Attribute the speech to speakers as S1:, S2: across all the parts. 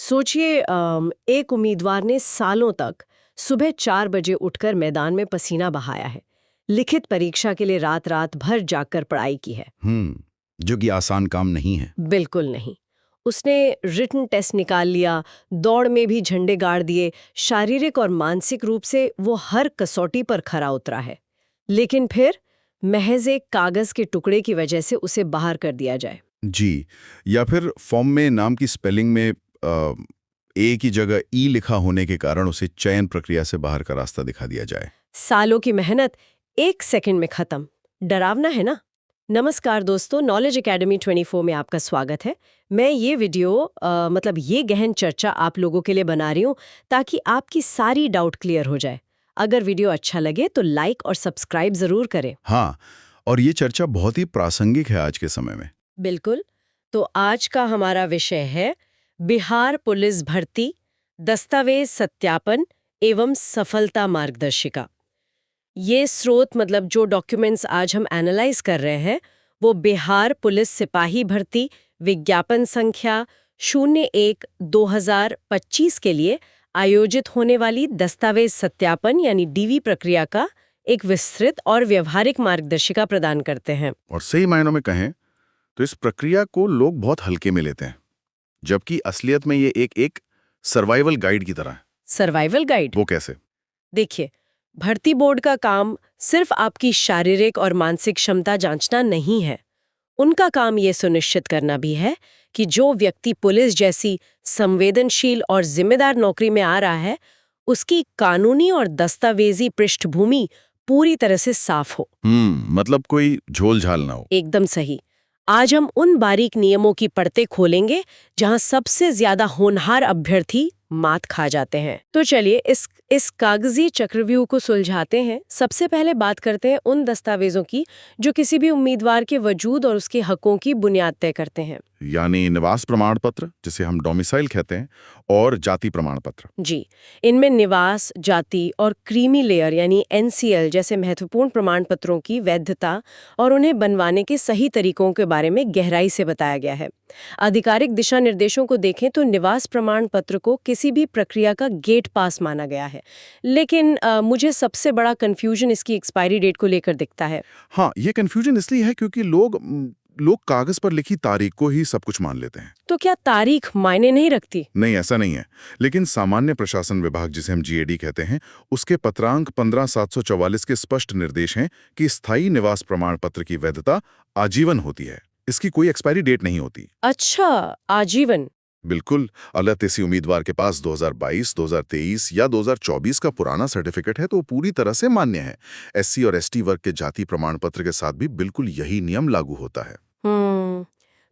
S1: सोचिए एक उम्मीदवार ने सालों तक सुबह 4 बजे उठकर मैदान में पसीना बहाया है, लिखित परीक्षा के लिए रात रात भर जागकर पढ़ाई की है।
S2: जो कि आसान काम नहीं है।
S1: बिल्कुल नहीं। उसने रिटन टेस्ट निकाल लिया, दौड़ में भी झंडे गाड़ दिए, शारीरिक और मानसिक रूप से वो हर कसौटी पर खरा उतरा है। लेकिन फिर महज एक कागज के टुकड़े की वजह से उसे बाहर कर दिया जाए।
S2: जी, या फिर फॉर्म में नाम की स्पेलिंग में ए की जगह ई लिखा होने के कारण उसे चयन प्रक्रिया से बाहर का रास्ता दिखा दिया जाए।
S1: सालों की मेहनत 1 सेकंड में खत्म। डरावना है ना? नमस्कार दोस्तों, नॉलेज एकेडमी 24 में आपका स्वागत है। मैं ये वीडियो ये गहन चर्चा आप लोगों के लिए बना रही हूँ ताकि आपकी सारी डाउट क्लियर हो जाए। अगर वीडियो अच्छा लगे तो लाइक और सब्सक्राइब जरूर करें।
S2: हाँ, और ये चर्चा बहुत ही प्रासंगिक है आज के समय में।
S1: बिल्कुल। तो आज का हमारा विषय है बिहार पुलिस भर्ती, दस्तावेज सत्यापन एवं सफलता मार्गदर्शिका। ये स्रोत जो डॉक्यूमेंट्स आज हम एनालाइज कर रहे हैं वो बिहार पुलिस सिपाही भर्ती विज्ञापन संख्या 01/2025 के लिए आयोजित होने वाली दस्तावेज सत्यापन यानी डीवी प्रक्रिया का एक विस्तृत और व्यवहारिक मार्गदर्शिका प्रदान करते हैं।
S2: और सही मायनों में कहें तो इस प्रक्रिया को लोग बहुत हल्के में लेते हैं, जबकि असलियत में ये एक सर्वाइवल गाइड की तरह है।
S1: Survival guide?
S2: वो कैसे?
S1: देखिए, भर्ती बोर्ड का काम सिर्फ आपकी शारीरिक और मानसिक क्षमता जांचना नहीं है। उनका काम ये सुनिश्चित करना भी है कि जो व्यक्ति पुलिस जैसी संवेदनशील और जिम्मेदार नौकरी में आ रहा है, उसकी कानूनी और दस्तावेजी पृष्ठभूमि पूरी तरह से साफ हो।
S2: मतलब कोई झोल झाल ना हो।
S1: एकदम सही। आज हम उन बारीक नियमों की परतें खोलेंगे जहां सबसे ज्यादा होनहार अभ्यर्थी मात खा जाते हैं। तो चलिए इस कागजी चक्रव्यूह को सुलझाते हैं। सबसे पहले बात करते हैं उन दस्तावेजों की जो किसी भी उम्मीदवार के वजूद और उसके हकों की बुनियाद तय करते हैं।
S2: यानी निवास प्रमाण पत्र, जिसे हम डोमिसाइल कहते हैं, और जाति प्रमाण पत्र।
S1: जी, इनमें निवास, जाति और क्रीमी लेयर यानी एनसीएल जैसे महत्वपूर्ण प्रमाण पत्रों की वैधता और उन्हें बनवाने के सही तरीकों के बारे में गहराई से बताया गया है। आधिकारिक दिशा निर्देशों को देखें तो निवास प्रमाण पत्र को किसी भी प्रक्रिया का गेट पास माना गया है, लेकिन मुझे सबसे बड़ा कंफ्यूजन इसकी एक्सपायरी डेट को लेकर दिखता है।
S2: हाँ, ये कंफ्यूजन इसलिए है क्योंकि लोग कागज पर लिखी तारीख को ही सब कुछ मान लेते हैं।
S1: तो क्या तारीख मायने नहीं रखती?
S2: नहीं, ऐसा नहीं है। लेकिन सामान्य प्रशासन विभाग, जिसे हम जीएडी कहते हैं, उसके पत्रांक 15/744 के स्पष्ट निर्देश हैं कि स्थायी निवास प्रमाण पत्र की वैधता आजीवन होती है। इसकी कोई एक्सपायरी डेट नहीं होती।
S1: अच्छा, आजीवन?
S2: बिल्कुल। अगर किसी उम्मीदवार के पास 2022, 2023 या 2024 का पुराना सर्टिफिकेट है तो वो पूरी तरह से मान्य है। एससी और एसटी वर्ग के जाति प्रमाण पत्र के साथ भी बिल्कुल यही नियम लागू होता है।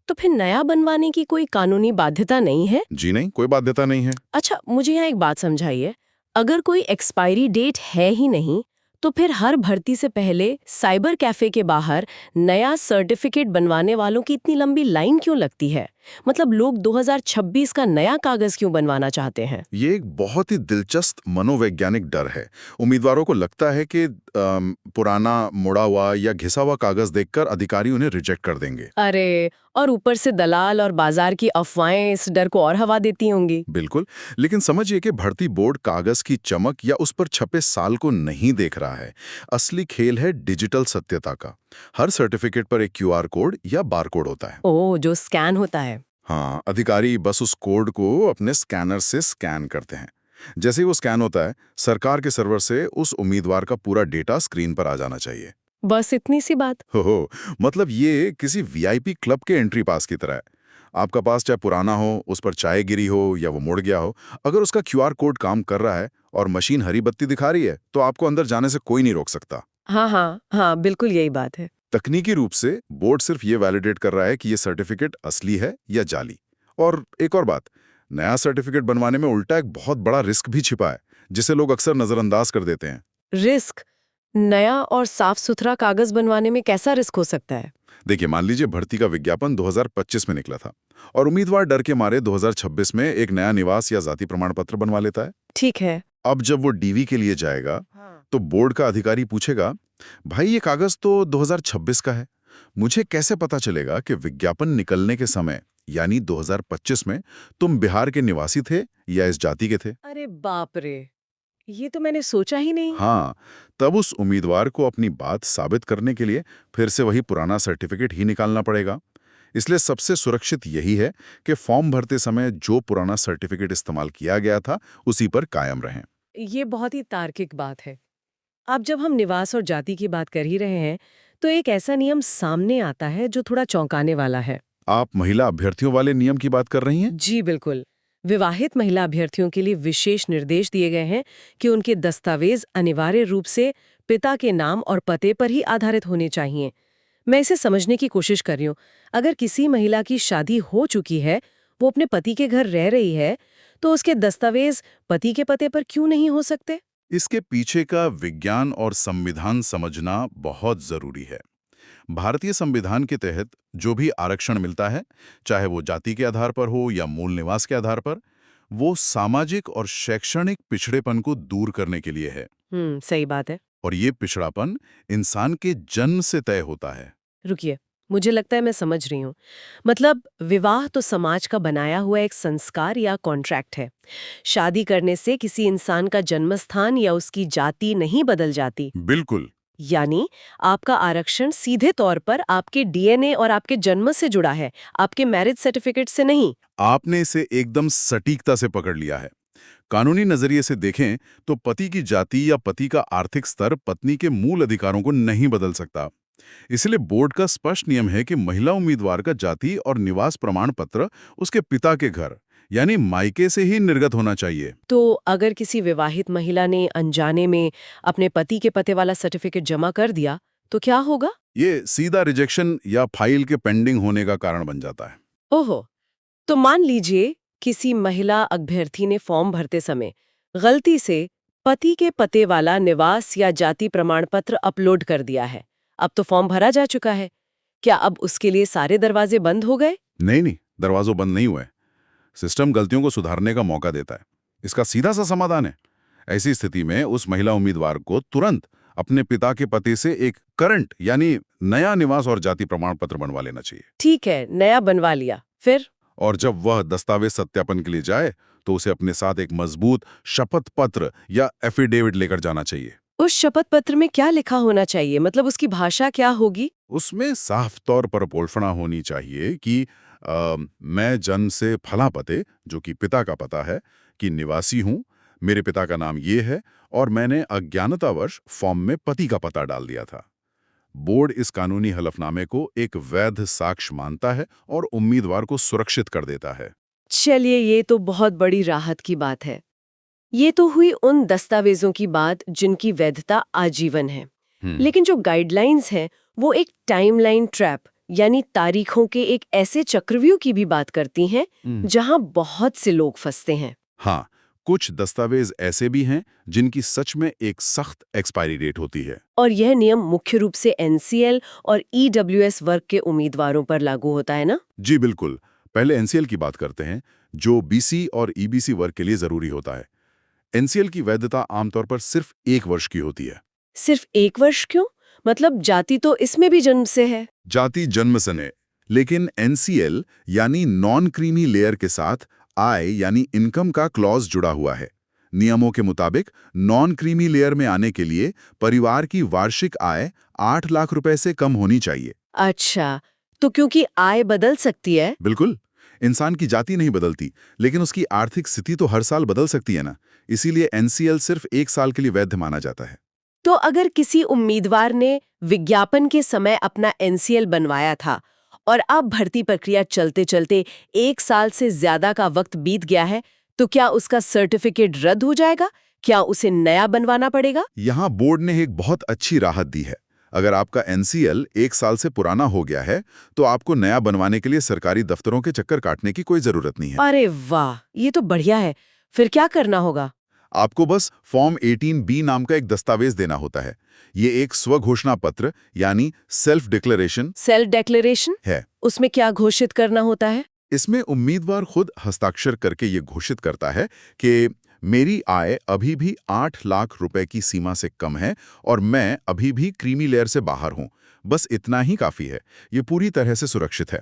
S1: तो फिर नया बनवाने की कोई कानूनी बाध्यता नहीं है?
S2: जी नहीं, कोई बाध्यता नहीं है।
S1: अच्छा, मुझे यहाँ एक बात समझाइए। अगर कोई एक्सपायरी डेट है ही नहीं, तो फिर हर भर्ती से पहले साइबर कैफे के बाहर नया सर्टिफिकेट बनवाने वालों की इतनी लंबी लाइन क्यों लगती है? लोग 2026 का नया कागज क्यों बनवाना चाहते हैं?
S2: ये एक बहुत ही दिलचस्प मनोवैज्ञानिक डर है। उम्मीदवारों को लगता है कि पुराना, मुड़ा हुआ या घिसा हुआ कागज देखकर अधिकारी उन्हें रिजेक्ट कर देंगे।
S1: अरे, और ऊपर से दलाल और बाजार की अफवाहें इस डर को और हवा देती होंगी।
S2: बिल्कुल, लेकिन समझिए कि भर्ती बोर्ड कागज की चमक या उस पर छपे साल को नहीं देख रहा है। असली खेल है डिजिटल सत्यता का। हर सर्टिफिकेट पर एक क्यूआर कोड या बारकोड होता है।
S1: ओह, जो स्कैन होता है।
S2: हाँ, अधिकारी बस उस कोड को अपने स्कैनर से स्कैन करते हैं। जैसे ही वो स्कैन होता है, सरकार के सर्वर से उस उम्मीदवार का पूरा डेटा स्क्रीन पर आ जाना चाहिए।
S1: बस इतनी सी बात?
S2: हो, मतलब ये किसी वीआईपी क्लब के एंट्री पास की तरह है। आपका पास चाहे पुराना हो, उस पर चाय गिरी हो या वो मुड़ गया हो, अगर उसका क्यूआर कोड काम कर रहा है और मशीन हरी बत्ती दिखा रही है, तो आपको अंदर जाने से कोई नहीं रोक सकता।
S1: हाँ, बिल्कुल यही बात है।
S2: तकनीकी रूप से बोर्ड सिर्फ ये वैलिडेट कर रहा है कि ये सर्टिफिकेट असली है या जाली। और एक और बात, नया सर्टिफिकेट बनवाने में उल्टा एक बहुत बड़ा रिस्क भी छिपा है, जिसे लोग अक्सर नजरअंदाज कर देते हैं।
S1: रिस्क? नया और साफ सुथरा कागज बनवाने में कैसा रिस्क हो सकता है?
S2: देखिए, मान लीजिए भर्ती का विज्ञापन 2025 में निकला था और उम्मीदवार डर के मारे 2026 में एक नया निवास या जाति प्रमाण पत्र बनवा लेता है।
S1: ठीक है।
S2: अब जब वो डीवी के लिए जाएगा, तो बोर्ड का अधिकारी पूछेगा, भाई ये कागज तो 2026 का है, मुझे कैसे पता चलेगा कि विज्ञापन निकलने के समय यानी 2025 में तुम बिहार के निवासी थे या इस जाति के थे।
S1: अरे बाप रे, ये तो मैंने सोचा ही नहीं।
S2: हाँ, तब उस उम्मीदवार को अपनी बात साबित करने के लिए फिर से वही पुराना सर्टिफिकेट ही निकालना पड़ेगा। इसलिए सबसे सुरक्षित यही है कि फॉर्म भरते समय जो पुराना सर्टिफिकेट इस्तेमाल किया गया था उसी पर कायम रहें।
S1: ये बहुत ही तार्किक बात है। अब जब हम निवास और जाति की बात कर ही रहे हैं, तो एक ऐसा नियम सामने आता है जो थोड़ा चौंकाने वाला है।
S2: आप महिला अभ्यर्थियों वाले नियम की बात कर रही हैं?
S1: जी बिल्कुल। विवाहित महिला अभ्यर्थियों के लिए विशेष निर्देश दिए गए हैं कि उनके दस्तावेज अनिवार्य रूप से पिता के नाम और पते पर ही आधारित होने चाहिए। मैं इसे समझने की कोशिश कर रही हूँ। अगर किसी महिला की शादी हो चुकी है, वो अपने पति के घर रह रही है, तो उसके दस्तावेज पति के पते पर क्यों नहीं हो सकते?
S2: इसके पीछे का विज्ञान और संविधान समझना बहुत जरूरी है। भारतीय संविधान के तहत जो भी आरक्षण मिलता है, चाहे वो जाति के आधार पर हो या मूल निवास के आधार पर, वो सामाजिक और शैक्षणिक पिछड़ेपन को दूर करने के लिए है।
S1: सही बात है।
S2: और ये पिछड़ापन इंसान के जन्म से तय होता है।
S1: रुकिए, मुझे लगता है मैं समझ रही हूँ। मतलब विवाह तो समाज का बनाया हुआ एक संस्कार या कॉन्ट्रैक्ट है। शादी करने से किसी इंसान का जन्मस्थान या उसकी जाति नहीं बदल जाती।
S2: बिल्कुल।
S1: यानी आपका आरक्षण सीधे तौर पर आपके डीएनए और आपके जन्म से जुड़ा है, आपके मैरिज सर्टिफिकेट से नहीं।
S2: आपने इसे एकदम सटीकता से पकड़ लिया है। कानूनी नजरिए से देखें तो पति की जाति या पति का आर्थिक स्तर पत्नी के मूल अधिकारों को नहीं बदल सकता। इसलिए बोर्ड का स्पष्ट नियम है कि महिला उम्मीदवार का जाति और निवास प्रमाण पत्र उसके पिता के घर यानी मायके से ही निर्गत होना चाहिए।
S1: तो अगर किसी विवाहित महिला ने अनजाने में अपने पति के पते वाला सर्टिफिकेट जमा कर दिया, तो क्या होगा?
S2: ये सीधा रिजेक्शन या फाइल के पेंडिंग होने का कारण बन जाता है।
S1: ओहो, तो मान लीजिए किसी महिला अभ्यर्थी ने फॉर्म भरते समय गलती से पति के पते वाला निवास या जाति प्रमाण पत्र अपलोड कर दिया है। अब तो फॉर्म भरा जा चुका है। क्या अब उसके लिए सारे दरवाजे बंद हो गए?
S2: नहीं, दरवाजों बंद नहीं हुए। सिस्टम गलतियों को सुधारने का मौका देता है। इसका सीधा सा समाधान है। ऐसी स्थिति में उस महिला उम्मीदवार को तुरंत अपने पिता के पते से एक करंट यानी नया निवास और जाति प्रमाण पत्र बनवा लेना चाहिए।
S1: ठीक है, नया बनवा लिया। फिर?
S2: और जब वह दस्तावेज सत्यापन के लिए जाए तो उसे अपने साथ एक मजबूत शपथ पत्र या एफिडेविट लेकर जाना चाहिए।
S1: उस शपथ पत्र में क्या लिखा होना चाहिए? मतलब उसकी भाषा क्या होगी?
S2: उसमें साफ तौर पर घोषणा होनी चाहिए कि मैं जन्म से फला पते, जो कि पिता का पता है, कि निवासी हूँ, मेरे पिता का नाम ये है और मैंने अज्ञानतावश फॉर्म में पति का पता डाल दिया था। बोर्ड इस कानूनी हलफनामे को एक वैध साक्ष्य मानता है और उम्मीदवार को सुरक्षित कर देता है।
S1: चलिए, ये तो बहुत बड़ी राहत की बात है। ये तो हुई उन दस्तावेजों की बात जिनकी वैधता आजीवन है। लेकिन जो गाइडलाइंस हैं, वो एक टाइमलाइन ट्रैप यानी तारीखों के एक ऐसे चक्रव्यूह की भी बात करती हैं जहां बहुत से लोग फंसते हैं।
S2: हाँ, कुछ दस्तावेज ऐसे भी हैं जिनकी सच में एक सख्त एक्सपायरी डेट होती है।
S1: और यह नियम मुख्य रूप से एनसीएल और ईडब्ल्यूएस वर्ग के उम्मीदवारों पर लागू होता है ना?
S2: जी बिल्कुल। पहले एनसीएल की बात करते हैं, जो बीसी और ईबीसी वर्ग के लिए जरूरी होता है। एनसीएल की वैधता आमतौर पर सिर्फ 1 वर्ष की होती है।
S1: सिर्फ 1 वर्ष क्यों? मतलब जाति तो इसमें भी जन्म से है।
S2: जाति जन्म से है, लेकिन एनसीएल यानी नॉन क्रीमी लेयर के साथ आय यानी इनकम का क्लॉज जुड़ा हुआ है। नियमों के मुताबिक नॉन क्रीमी लेयर में आने के लिए परिवार की वार्षिक आय 8 लाख रुपए से कम होनी चाहिए।
S1: अच्छा, तो क्योंकि आय बदल सकती है?
S2: बिल्कुल। इंसान की जाति नहीं बदलती, लेकिन उसकी आर्थिक स्थिति तो हर साल बदल सकती है ना। इसीलिए एनसीएल सिर्फ 1 साल के लिए वैध माना जाता है।
S1: तो अगर किसी उम्मीदवार ने विज्ञापन के समय अपना एनसीएल बनवाया था और अब भर्ती प्रक्रिया चलते चलते 1 साल से ज्यादा का वक्त बीत गया है, तो क्या उसका सर्टिफिकेट रद्द हो जाएगा? क्या उसे नया बनवाना पड़ेगा?
S2: यहाँ बोर्ड ने एक बहुत अच्छी राहत दी है। अगर आपका एनसीएल 1 साल से पुराना हो गया है, तो आपको नया बनवाने के लिए सरकारी दफ्तरों के चक्कर काटने की कोई जरूरत नहीं है।
S1: अरे वाह, ये तो बढ़िया है। फिर क्या करना होगा?
S2: आपको बस फॉर्म 18B नाम का एक दस्तावेज देना होता है। ये एक स्वघोषणा पत्र यानी सेल्फ
S1: डिक्लेरेशन
S2: है।
S1: उसमें क्या घोषित करना होता है?
S2: इसमें उम्मीदवार खुद हस्ताक्षर करके ये घोषित करता है कि मेरी आय अभी भी 8 लाख रुपए की सीमा से कम है और मैं अभी भी क्रीमी लेयर से बाहर हूं। बस इतना ही काफी है। ये पूरी तरह से सुरक्षित है।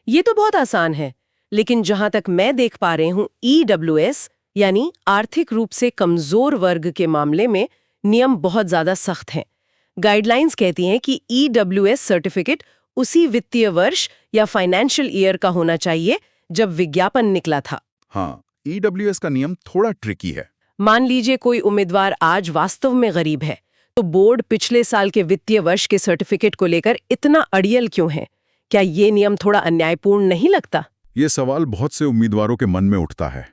S1: ये तो बहुत आसान है। लेकिन जहां तक मैं देख पा रही हूं, EWS यानी आर्थिक रूप से कमजोर वर्ग के मामले में नियम बहुत ज्यादा सख्त हैं। गाइडलाइंस कहती हैं कि EWS सर्टिफिकेट उसी वित्तीय वर्ष या फाइनेंशियल ईयर का होना चाहिए जब विज्ञापन निकला था।
S2: हाँ, EWS का नियम थोड़ा ट्रिकी है।
S1: मान लीजिए कोई उम्मीदवार आज वास्तव में गरीब है, तो बोर्ड पिछले साल के वित्तीय वर्ष के सर्टिफिकेट को लेकर इतना अड़ियल क्यों है? क्या ये नियम थोड़ा अन्यायपूर्ण नहीं लगता?
S2: ये सवाल बहुत से उम्मीदवारों के मन में उठता है।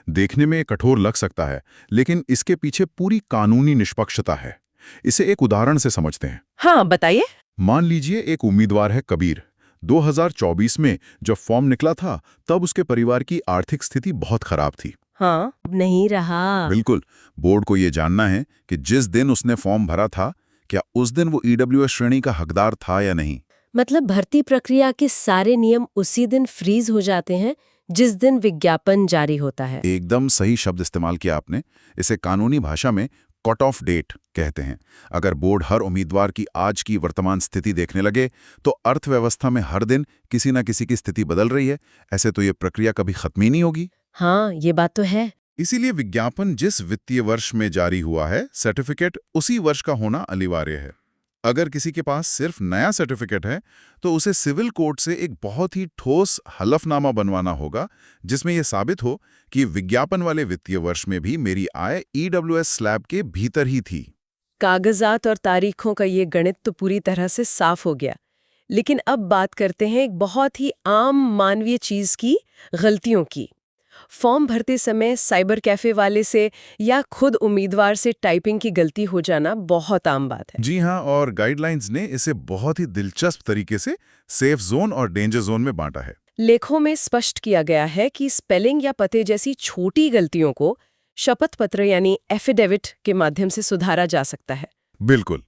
S2: देखने में कठोर लग सकता है, लेकिन इसके पीछे पूरी कानूनी निष्पक्षता है। इसे एक उदाहरण से समझते हैं।
S1: हाँ, बताइए।
S2: मान लीजिए एक उम्मीदवार है कबीर। 2024 में जब फॉर्म निकला था, तब उसके परिवार की आर्थिक स्थिति बहुत खराब थी।
S1: हाँ, अब नहीं रहा।
S2: बिल्कुल। बोर्ड को ये जानना है कि जिस दिन उसने फॉर्म भरा था, क्या उस दिन वो EWS श्रेणी का हकदार था या नहीं।
S1: मतलब भर्ती प्रक्रिया के सारे नियम उसी दिन फ्रीज हो जाते हैं जिस दिन विज्ञापन जारी होता है।
S2: एकदम सही शब्द इस्तेमाल किया आपने। इसे कानूनी भाषा में कट ऑफ डेट कहते हैं। अगर बोर्ड हर उम्मीदवार की आज की वर्तमान स्थिति देखने लगे, तो अर्थव्यवस्था में हर दिन किसी न किसी की स्थिति बदल रही है, ऐसे तो ये प्रक्रिया कभी खत्म ही नहीं होगी।
S1: हाँ, ये बात तो है।
S2: इसीलिए विज्ञापन जिस वित्तीय वर्ष में जारी हुआ है, सर्टिफिकेट उसी वर्ष का होना अनिवार्य है। अगर किसी के पास सिर्फ नया सर्टिफिकेट है, तो उसे सिविल कोर्ट से एक बहुत ही ठोस हलफनामा बनवाना होगा, जिसमें यह साबित हो कि विज्ञापन वाले वित्तीय वर्ष में भी मेरी आय EWS स्लैब के भीतर ही थी।
S1: कागजात और तारीखों का ये गणित तो पूरी तरह से साफ हो गया। लेकिन अब बात करते हैं एक बहुत ही आम मानवीय चीज की, गलतियों की। फॉर्म भरते समय साइबर कैफे वाले से या खुद उम्मीदवार से टाइपिंग की गलती हो जाना बहुत आम बात है।
S2: जी हाँ, और गाइडलाइंस ने इसे बहुत ही दिलचस्प तरीके से सेफ जोन और डेंजर जोन में बांटा है।
S1: लेखों में स्पष्ट किया गया है कि स्पेलिंग या पते जैसी छोटी गलतियों को शपथ पत्र यानी एफिडेविट के माध्यम से सुधारा जा सकता है।
S2: बिल्कुल।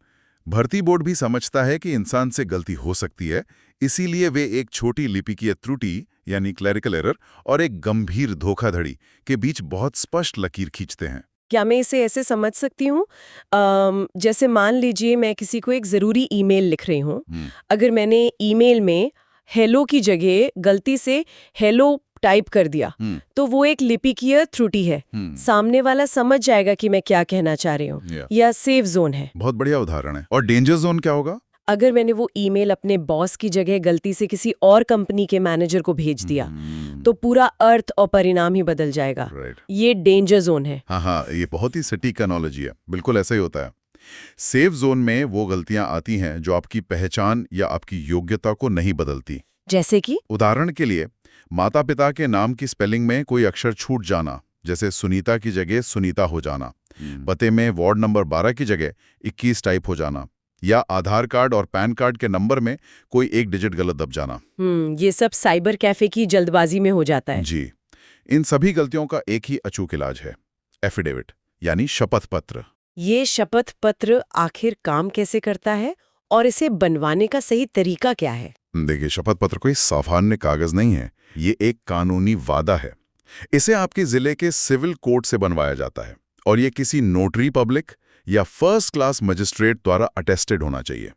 S2: भर्ती बोर्ड भी समझता है कि इंसान से गलती हो सकती है, इसीलिए वे एक छोटी लिपिकीय त्रुटि यानी क्लरिकल एरर और एक गंभीर धोखाधड़ी के बीच बहुत स्पष्ट लकीर खींचते हैं।
S1: क्या मैं इसे ऐसे समझ सकती हूँ, जैसे मान लीजिए मैं किसी को एक ज़रूरी ईमेल लिख रही हूँ। अगर मैंने ईमेल में हेलो की जगह गलती से हेलो टाइप कर दिया, तो वो एक लिपिकीय त्रुटि है। सामने वाला समझ जाएगा कि मैं क्या कहना चाह रही हूँ। यह सेफ जोन है।
S2: बहुत बढ़िया उदाहरण है। और डेंजर जोन क्या होगा?
S1: अगर मैंने वो ईमेल अपने बॉस की जगह गलती से किसी और कंपनी के मैनेजर को भेज दिया, तो पूरा अर्थ और परिणाम ही बदल जाएगा। ये डेंजर जोन है।
S2: हाँ, ये बहुत ही सटीक एनालॉजी है। बिल्कुल ऐसा ही होता है। सेफ जोन में वो गलतियां आती हैं जो आपकी पहचान या आपकी योग्यता को नहीं बदलती।
S1: जैसे कि
S2: उदाहरण के लिए, माता पिता के नाम की स्पेलिंग में कोई अक्षर छूट जाना, जैसे सुनीता की जगह सुनीता हो जाना, पते में वार्ड नंबर 12 की जगह 21 टाइप हो जाना, या आधार कार्ड और पैन कार्ड के नंबर में कोई एक डिजिट गलत दब जाना।
S1: ये सब साइबर कैफे की जल्दबाजी में हो जाता है।
S2: जी। इन सभी गलतियों का एक ही अचूक इलाज है, एफिडेविट यानी शपथ पत्र।
S1: ये शपथ पत्र आखिर काम कैसे करता है और इसे बनवाने का सही तरीका क्या है?
S2: देखिए, शपथ पत्र कोई सामान्य कागज नहीं है, ये एक कानूनी वादा है। इसे आपके जिले के सिविल कोर्ट से बनवाया जाता है और ये किसी नोटरी पब्लिक या फर्स्ट क्लास मजिस्ट्रेट द्वारा अटेस्टेड होना चाहिए।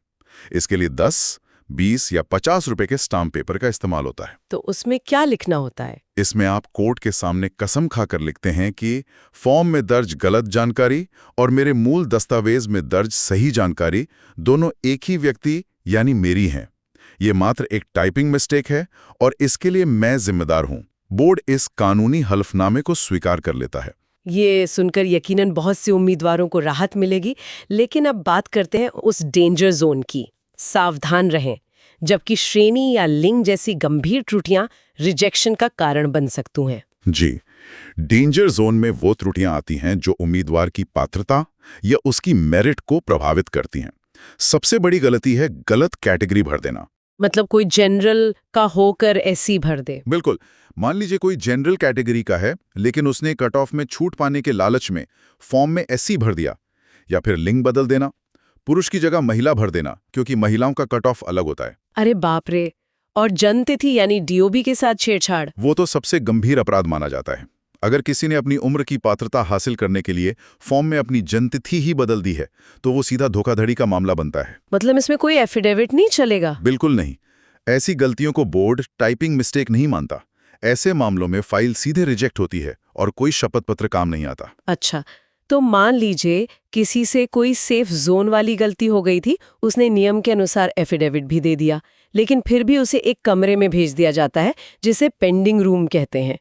S2: इसके लिए 10, 20 या 50 रुपए के स्टाम्प पेपर का इस्तेमाल होता है।
S1: तो उसमें क्या लिखना होता है?
S2: इसमें आप कोर्ट के सामने कसम खाकर लिखते हैं कि फॉर्म में दर्ज गलत जानकारी और मेरे मूल दस्तावेज में दर्ज सही जानकारी दोनों एक ही व्यक्ति यानी मेरी हैं। ये मात्र एक टाइपिंग मिस्टेक है और इसके लिए मैं जिम्मेदार हूं। बोर्ड इस कानूनी हलफनामे को स्वीकार कर लेता है।
S1: ये सुनकर यकीनन बहुत से उम्मीदवारों को राहत मिलेगी। लेकिन अब बात करते हैं उस डेंजर जोन की। सावधान रहें, जबकि श्रेणी या लिंग जैसी गंभीर त्रुटियां रिजेक्शन का कारण बन सकती हैं।
S2: जी, डेंजर जोन में वो त्रुटियां आती हैं जो उम्मीदवार की पात्रता या उसकी मेरिट को प्रभावित करती हैं। सबसे बड़ी गलती है गलत कैटेगरी भर देना।
S1: मतलब कोई जनरल का होकर एससी भर दे।
S2: बिल्कुल। मान लीजिए कोई जनरल कैटेगरी का है, लेकिन उसने कट ऑफ में छूट पाने के लालच में फॉर्म में एससी भर दिया। या फिर लिंग बदल देना, पुरुष की जगह महिला भर देना, क्योंकि महिलाओं का कट ऑफ अलग होता है।
S1: अरे बाप रे! और जन्मतिथि यानी डीओबी के साथ छेड़छाड़।
S2: वो तो सबसे गंभीर अपराध माना जाता है। अगर किसी ने अपनी उम्र की पात्रता हासिल करने के लिए फॉर्म में अपनी जन्मतिथि ही बदल दी है, तो वो सीधा धोखाधड़ी का मामला बनता है।
S1: मतलब इसमें कोई एफिडेविट नहीं चलेगा?
S2: बिल्कुल नहीं। ऐसी गलतियों को बोर्ड टाइपिंग मिस्टेक नहीं मानता। ऐसे मामलों में फाइल सीधे रिजेक्ट होती है और कोई शपथ पत्र काम नहीं आता।
S1: अच्छा, तो मान लीजिए किसी से कोई सेफ जोन वाली गलती हो गई थी, उसने नियम के अनुसार एफिडेविट भी दे दिया, लेकिन फिर भी उसे एक कमरे में भेज दिया जाता है जिसे पेंडिंग रूम कहते हैं।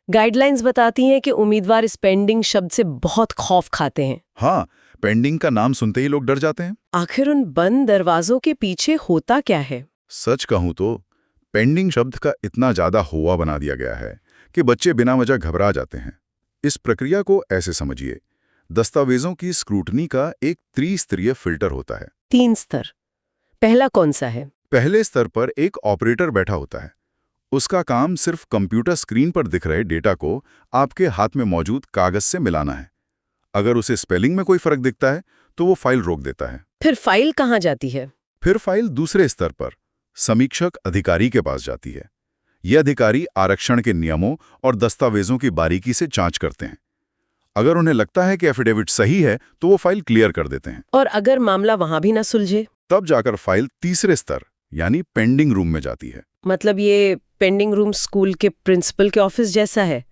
S1: गाइडलाइंस बताती हैं कि उम्मीदवार इस पेंडिंग शब्द से बहुत खौफ खाते हैं।
S2: हाँ, पेंडिंग का नाम सुनते ही लोग डर जाते हैं।
S1: आखिर उन बंद दरवाजों के पीछे होता क्या है?
S2: सच कहूं तो पेंडिंग शब्द का इतना ज्यादा हुआ बना दिया गया है कि बच्चे बिना वजह घबरा जाते हैं। इस प्रक्रिया को ऐसे समझिए, दस्तावेजों की स्क्रूटनी का एक त्रिस्तरीय फिल्टर होता है।
S1: 3 स्तर। पहला कौन सा है?
S2: पहले स्तर पर एक ऑपरेटर बैठा होता है। उसका काम सिर्फ कंप्यूटर स्क्रीन पर दिख रहे डेटा को आपके हाथ में मौजूद कागज से मिलाना है। अगर उसे स्पेलिंग में कोई फर्क दिखता है तो वो फाइल रोक देता है।
S1: फिर फाइल कहाँ जाती है?
S2: फिर फाइल दूसरे स्तर पर समीक्षक अधिकारी के पास जाती है। ये अधिकारी आरक्षण के नियमों और दस्तावेजों की बारीकी से जांच करते हैं। अगर उन्हें लगता है कि एफिडेविट सही है तो वो फाइल क्लियर कर देते हैं।
S1: और अगर मामला वहां भी ना सुलझे?
S2: तब जाकर फाइल तीसरे स्तर यानी पेंडिंग रूम में जाती है।
S1: मतलब ये पेंडिंग रूम स्कूल के प्रिंसिपल के ऑफिस जैसा है।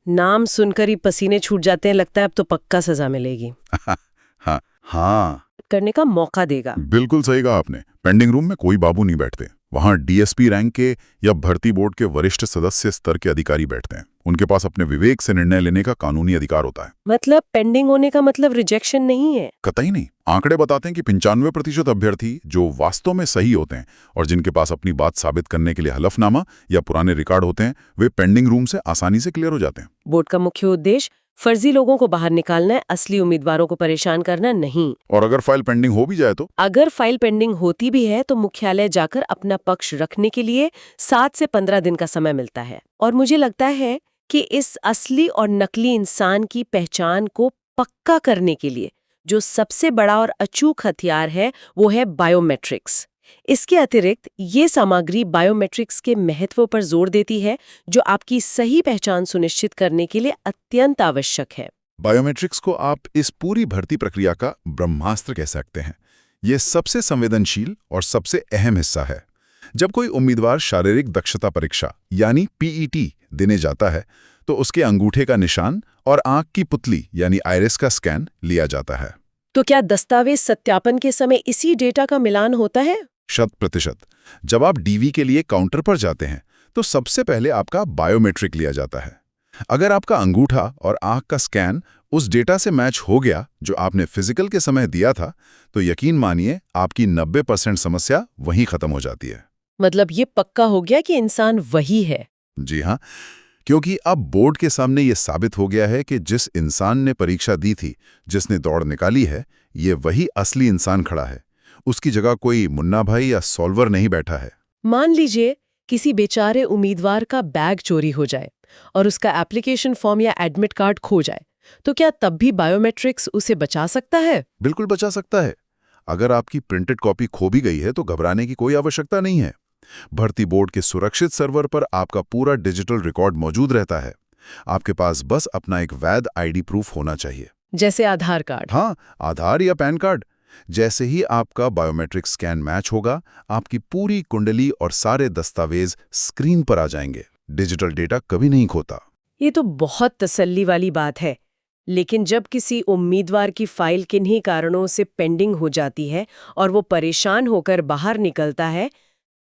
S1: नाम सुनकर ही पसीने छूट जाते हैं, लगता है अब तो पक्का सजा मिलेगी।
S2: हाँ,
S1: करने का मौका देगा।
S2: बिल्कुल सही कहा आपने। पेंडिंग रूम में कोई बाबू नहीं बैठते। वहां डीएसपी रैंक के या भर्ती बोर्ड के वरिष्ठ सदस्य स्तर के अधिकारी बैठते हैं। उनके पास अपने विवेक से निर्णय लेने का कानूनी अधिकार होता है।
S1: मतलब पेंडिंग होने का मतलब रिजेक्शन नहीं है?
S2: कतई नहीं। आंकड़े बताते हैं कि 95% अभ्यर्थी जो वास्तव में सही होते हैं और जिनके पास अपनी बात साबित करने के लिए हलफनामा या पुराने रिकॉर्ड होते हैं, वे पेंडिंग रूम से आसानी से क्लियर हो जाते हैं।
S1: बोर्ड का मुख्य उद्देश्य फर्जी लोगों को बाहर निकालना है, असली उम्मीदवारों को परेशान करना नहीं।
S2: और अगर फाइल पेंडिंग हो भी जाए तो?
S1: अगर फाइल पेंडिंग होती भी है तो मुख्यालय जाकर अपना पक्ष रखने के लिए 7 से 15 दिन का समय मिलता है। और मुझे लगता है कि इस असली और नकली इंसान की पहचान को पक्का करने के लिए जो सबसे बड़ा और अचूक हथियार है वो है बायोमेट्रिक्स। इसके अतिरिक्त ये सामग्री बायोमेट्रिक्स के महत्व पर जोर देती है, जो आपकी सही पहचान सुनिश्चित करने के लिए अत्यंत आवश्यक है।
S2: बायोमेट्रिक्स को आप इस पूरी भर्ती प्रक्रिया का ब्रह्मास्त्र कह सकते हैं। ये सबसे संवेदनशील और सबसे अहम हिस्सा है। जब कोई उम्मीदवार शारीरिक दक्षता परीक्षा यानी पीईटी देने जाता है तो उसके अंगूठे का निशान और आंख की पुतली यानी आइरिस का स्कैन लिया जाता है।
S1: तो क्या दस्तावेज सत्यापन के समय इसी डेटा का मिलान होता है?
S2: 100%। जब आप डीवी के लिए काउंटर पर जाते हैं तो सबसे पहले आपका बायोमेट्रिक लिया जाता है। अगर आपका अंगूठा और आंख का स्कैन उस डेटा से मैच हो गया जो आपने फिजिकल के समय दिया था, तो यकीन मानिए आपकी 90% समस्या वहीं खत्म हो जाती है।
S1: मतलब ये पक्का हो गया कि इंसान वही है?
S2: जी हाँ, क्योंकि अब बोर्ड के सामने ये साबित हो गया है कि जिस इंसान ने परीक्षा दी थी, जिसने दौड़ निकाली है, ये वही असली इंसान खड़ा है। उसकी जगह कोई मुन्ना भाई या सॉल्वर नहीं बैठा है।
S1: मान लीजिए किसी बेचारे उम्मीदवार का बैग चोरी हो जाए और उसका एप्लीकेशन फॉर्म या एडमिट कार्ड खो जाए, तो क्या तब भी बायोमेट्रिक्स उसे बचा सकता है?
S2: बिल्कुल बचा सकता है। अगर आपकी प्रिंटेड कॉपी खो भी गई है तो घबराने की कोई आवश्यकता नहीं है। भर्ती बोर्ड के सुरक्षित सर्वर पर आपका पूरा डिजिटल रिकॉर्ड मौजूद रहता है। आपके पास बस अपना एक वैध आईडी प्रूफ होना चाहिए।
S1: जैसे आधार कार्ड?
S2: हाँ, आधार या पैन कार्ड। जैसे ही आपका बायोमेट्रिक स्कैन मैच होगा, आपकी पूरी कुंडली और सारे दस्तावेज स्क्रीन पर आ जाएंगे। डिजिटल डेटा कभी नहीं खोता।
S1: ये तो बहुत तसल्ली वाली बात है। लेकिन जब किसी उम्मीदवार की फाइल किन्हीं कारणों से पेंडिंग हो जाती है और वो परेशान होकर बाहर निकलता है,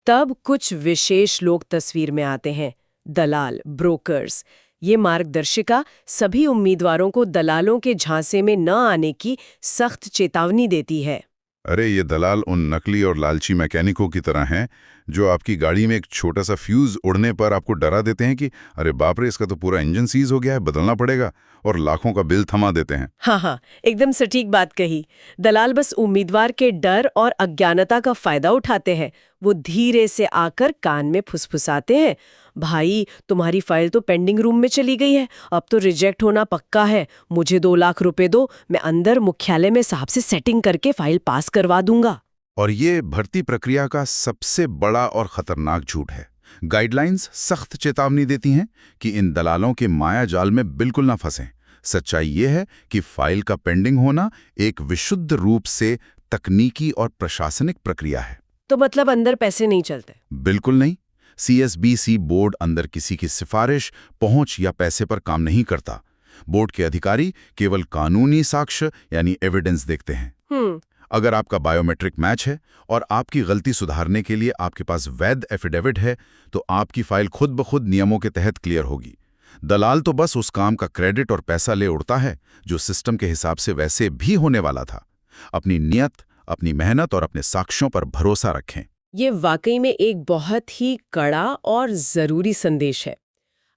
S1: तब कुछ विशेष लोग तस्वीर में आते हैं। दलाल, ब्रोकर्स। ये मार्गदर्शिका सभी उम्मीदवारों को दलालों के झांसे में न आने की सख्त चेतावनी देती है।
S2: अरे ये दलाल उन नकली और लालची मैकेनिकों की तरह हैं जो आपकी गाड़ी में एक छोटा सा फ्यूज उड़ने पर आपको डरा देते हैं कि अरे बाप रे, इसका तो पूरा इंजन सीज हो गया है, बदलना पड़ेगा, और लाखों का बिल थमा देते हैं।
S1: हाँ, एकदम सटीक बात कही। दलाल बस उम्मीदवार के डर और अज्ञानता का फायदा उठाते हैं। वो धीरे से आकर कान में फुसफुसाते हैं, भाई तुम्हारी फाइल तो पेंडिंग रूम में चली गई है, अब तो रिजेक्ट होना पक्का है, मुझे 2 लाख रुपए दो, मैं अंदर मुख्यालय में साहब से सेटिंग करके फाइल पास करवा दूंगा।
S2: और ये भर्ती प्रक्रिया का सबसे बड़ा और खतरनाक झूठ है। गाइडलाइंस सख्त चेतावनी देती हैं कि इन दलालों के माया जाल में बिल्कुल ना फंसें। सच्चाई ये है कि फाइल का पेंडिंग होना एक विशुद्ध रूप से तकनीकी और प्रशासनिक प्रक्रिया है।
S1: तो मतलब अंदर पैसे नहीं चलते?
S2: बिल्कुल नहीं। CSBC बोर्ड अंदर किसी की सिफारिश, पहुंच या पैसे पर काम नहीं करता। बोर्ड के अधिकारी केवल कानूनी साक्ष्य यानी एविडेंस देखते हैं। अगर आपका बायोमेट्रिक मैच है और आपकी गलती सुधारने के लिए आपके पास वैध एफिडेविट है, तो आपकी फाइल खुद ब खुद नियमों के तहत क्लियर होगी। दलाल तो बस उस काम का क्रेडिट और पैसा ले उड़ता है जो सिस्टम के हिसाब से वैसे भी होने वाला था। अपनी नियत, अपनी मेहनत और अपने साक्ष्यों पर भरोसा रखें।
S1: ये वाकई में एक बहुत ही कड़ा और ज़रूरी संदेश है।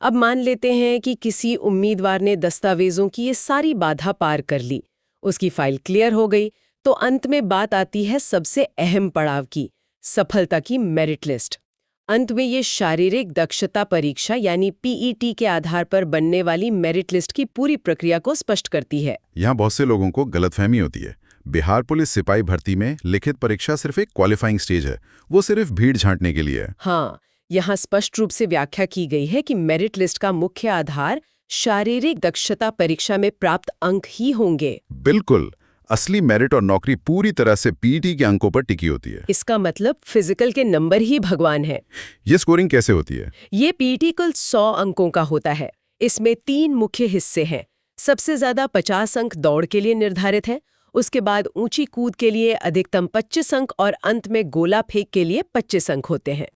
S1: अब मान लेते हैं कि किसी उम्मीदवार ने दस्तावेजों की ये सारी बाधा पार कर ली, उसकी फाइल क्लियर हो गई, तो अंत में बात आती है सबसे अहम पड़ाव की, सफलता की मेरिट लिस्ट। अंत में ये शारीरिक दक्षता परीक्षा यानी PET के आधार पर बनने वाली मेरिट लिस्ट की पूरी प्रक्रिया को स्पष्ट करती है।
S2: यहाँ बहुत से लोगों को गलतफहमी होती है। बिहार पुलिस सिपाही भर्ती में लिखित परीक्षा सिर्फ एक क्वालिफाइंग स्टेज है, वो सिर्फ भीड़ छांटने के लिए है।
S1: हाँ, यहाँ स्पष्ट रूप से व्याख्या की गई है कि मेरिट लिस्ट का मुख्य आधार शारीरिक दक्षता परीक्षा में प्राप्त अंक ही होंगे।
S2: बिल्कुल, असली मेरिट और नौकरी पूरी तरह से PET के अंकों पर टिकी होती है।
S1: इसका मतलब फिजिकल के नंबर ही भगवान है।
S2: ये स्कोरिंग कैसे होती है?
S1: ये PET कुल 100 अंकों का होता है। इसमें 3 मुख्य हिस्से हैं। सबसे ज्यादा 50 अंक दौड़ के लिए निर्धारित है, उसके बाद ऊंची कूद के लिए अधिकतम 25 अंक और अंत में गोला फेंक के लिए 25 अंक होते हैं।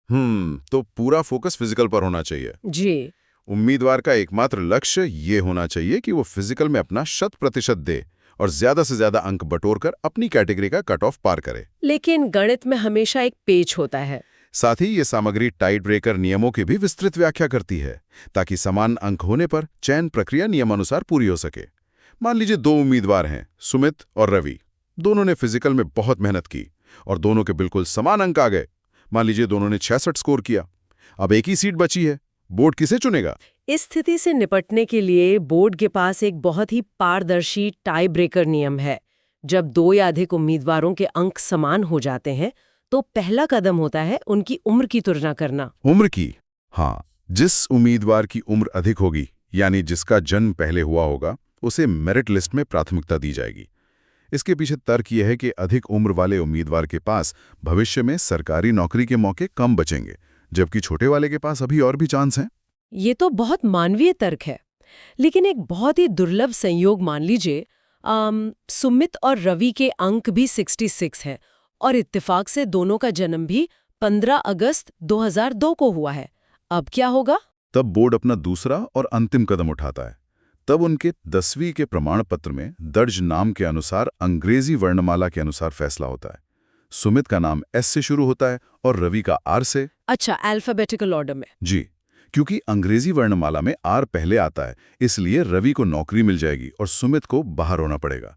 S2: तो पूरा फोकस फिजिकल पर होना चाहिए।
S1: जी।
S2: उम्मीदवार का एकमात्र लक्ष्य ये होना चाहिए कि वो फिजिकल में अपना 100% दे और ज्यादा से ज्यादा अंक बटोरकर अपनी कैटेगरी का कट ऑफ पार करे।
S1: लेकिन गणित में हमेशा एक पेच होता है।
S2: साथ ही ये सामग्री टाई ब्रेकर नियमों की भी विस्तृत व्याख्या करती है, ताकि समान अंक होने पर चयन प्रक्रिया नियमानुसार पूरी हो सके। मान लीजिए 2 उम्मीदवार हैं, सुमित और रवि। दोनों ने फिजिकल में बहुत मेहनत की और दोनों के बिल्कुल समान अंक आ गए। मान लीजिए दोनों ने 66 स्कोर किया। अब एक ही सीट बची है, बोर्ड किसे चुनेगा?
S1: इस स्थिति से निपटने के लिए बोर्ड के पास एक बहुत ही पारदर्शी टाई ब्रेकर नियम है। जब 2 या अधिक उम्मीदवारों के अंक समान हो जाते हैं, तो पहला कदम होता है उनकी उम्र की तुलना करना।
S2: उम्र की? हाँ, जिस उम्मीदवार की उम्र अधिक होगी, यानी जिसका जन्म पहले हुआ होगा, उसे मेरिट लिस्ट में प्राथमिकता दी जाएगी। इसके पीछे तर्क यह है कि अधिक उम्र वाले उम्मीदवार के पास भविष्य में सरकारी नौकरी के मौके कम बचेंगे, जबकि छोटे वाले के पास अभी और भी चांस हैं।
S1: ये तो बहुत मानवीय तर्क है, लेकिन एक बहुत ही दुर्लभ संयोग मान लीजिए, सुमित और रवि के अंक भी 66 हैं और इत्तेफाक से दोनों का जन्म भी 15 अगस्त 2002 को हुआ है। अब क्या होगा?
S2: तब बोर्ड अपना दूसरा और अंतिम कदम उठाता है। तब उनके 10वीं के प्रमाण पत्र में दर्ज नाम के अनुसार अंग्रेजी वर्णमाला के अनुसार फैसला होता है। सुमित का नाम S से शुरू होता है और रवि का R से।
S1: अच्छा, अल्फाबेटिकल ऑर्डर में?
S2: जी, क्योंकि अंग्रेजी वर्णमाला में R पहले आता है, इसलिए रवि को नौकरी मिल जाएगी और सुमित को बाहर होना पड़ेगा।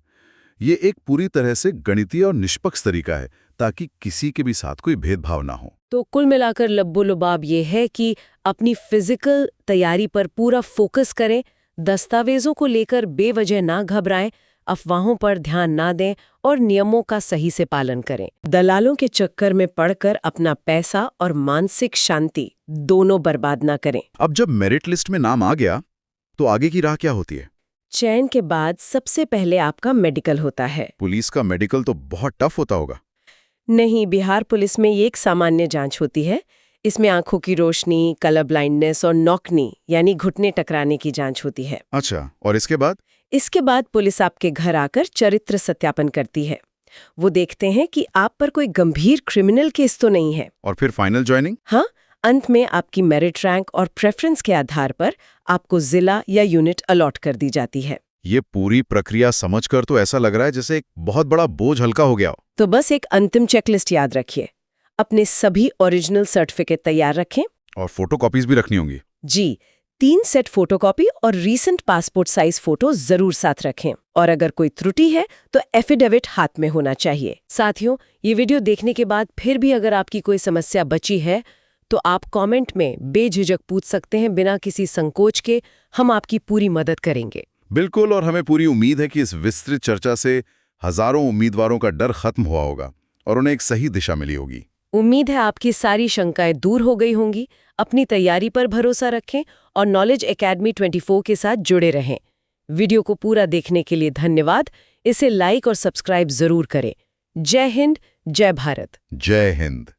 S2: ये एक पूरी तरह से गणितीय और निष्पक्ष तरीका है, ताकि किसी के भी साथ कोई भेदभाव ना हो।
S1: तो कुल मिलाकर लब्बो-लुबाब ये है कि अपनी फिजिकल तैयारी पर पूरा फोकस करें, दस्तावेजों को लेकर बेवजह ना घबराएं, अफवाहों पर ध्यान ना दें और नियमों का सही से पालन करें। दलालों के चक्कर में पड़कर अपना पैसा और मानसिक शांति दोनों बर्बाद ना करें।
S2: अब जब मेरिट लिस्ट में नाम आ गया, तो आगे की राह क्या होती है?
S1: चयन के बाद सबसे पहले आपका मेडिकल होता है।
S2: पुलिस का मेडिकल तो बहुत टफ होता होगा।
S1: नहीं, बिहार पुलिस में ये एक सामान्य जांच होती है। इसमें आंखों की रोशनी, कलर ब्लाइंडनेस और नॉकनी यानी घुटने टकराने की जांच होती है।
S2: अच्छा, और इसके बाद?
S1: इसके बाद पुलिस आपके घर आकर चरित्र सत्यापन करती है। वो देखते हैं कि आप पर कोई गंभीर क्रिमिनल केस तो नहीं है।
S2: और फिर फाइनल ज्वाइनिंग?
S1: हाँ, अंत में आपकी मेरिट रैंक और प्रेफरेंस के आधार पर आपको जिला या यूनिट अलॉट कर दी जाती है।
S2: ये पूरी प्रक्रिया समझकर तो ऐसा लग रहा है जैसे एक बहुत बड़ा बोझ हल्का हो गया हो।
S1: तो बस एक अंतिम चेकलिस्ट याद रखिए। अपने सभी ओरिजिनल सर्टिफिकेट तैयार रखें।
S2: और फोटोकॉपीज भी रखनी होंगी।
S1: जी, 3 सेट फोटोकॉपी और रीसेंट पासपोर्ट साइज फोटो जरूर साथ रखें। और अगर कोई त्रुटि है तो एफिडेविट हाथ में होना चाहिए। साथियों, ये वीडियो देखने के बाद फिर भी अगर आपकी कोई समस्या बची है तो आप कमेंट में बेझिझक पूछ सकते हैं, बिना किसी संकोच के। हम आपकी पूरी मदद करेंगे।
S2: बिल्कुल, और हमें पूरी उम्मीद है कि इस विस्तृत चर्चा से हजारों उम्मीदवारों का डर खत्म हुआ होगा और उन्हें एक सही दिशा मिली होगी।
S1: उम्मीद है आपकी सारी शंकाएं दूर हो गई होंगी। अपनी तैयारी पर भरोसा रखें और नॉलेज एकेडमी 24 के साथ जुड़े रहें। वीडियो को पूरा देखने के लिए धन्यवाद। इसे लाइक और सब्सक्राइब जरूर करें। जय हिंद, जय भारत।
S2: जय हिंद।